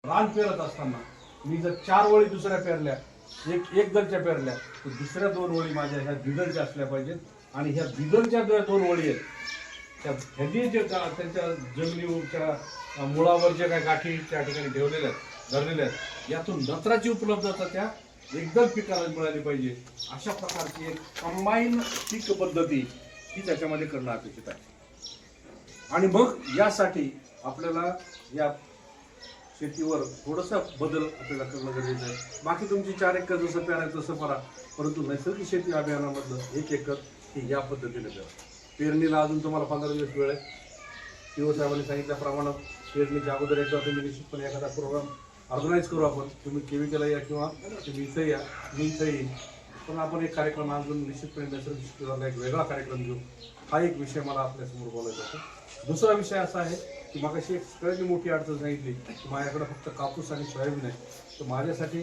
रान पेरत असताना मी जर 4 ओळी दुसऱ्या पेरल्या, एक दलच्या पेरल्या, तर दुसऱ्या 2 ओळी माझ्या ह्या द्विदलच्या असल्या पाहिजेत। आणि ह्या द्विदलच्या ज्या 2 ओळी आहेत त्या ह्याची जे त्यांच्या जमिनीच्या मुळावर जे काय गाठी त्या ठिकाणी ठेवलेल्या आहेत, धरलेल्या आहेत, यातून नत्राची उपलब्धता त्या एकदम पिकाला मिळाली पाहिजे। अशा प्रकारची एक कंबाईन पीक पद्धती ही त्याच्यामध्ये करणं अपेक्षित आहे। आणि मग यासाठी आपल्याला या शेतीवर थोडासा बदल आपल्याला करणं गरजेचं आहे। बाकी तुमची 4 एकर जसं पेरायचं तसं करा, परंतु नैसर्गिक शेती अभियानामधलं 1 एकर हे या पद्धतीने पेरा। पेरणीला अजून तुम्हाला 15 दिवस वेळ आहे। पीओ साहेबांनी सांगितल्याप्रमाणे पेरणीच्या अगोदर एकदा तुम्ही निश्चितपणे एखादा प्रोग्राम ऑर्गनाईज करू आपण। तुम्ही केविकेला या किंवा तुम्ही इथं या, मी इथं येईन, पण आपण एक कार्यक्रम अजून निश्चितपणे नैसर्गिक शेतीवरला एक वेगळा कार्यक्रम घेऊ। हा एक विषय मला आपल्यासमोर बोलायचा होता। दुसरा विषय असा आहे की मगाशी एक सगळ्यात मोठी अडचण सांगितली की माझ्याकडे फक्त कापूस आणि सोयाबीन आहे, तर माझ्यासाठी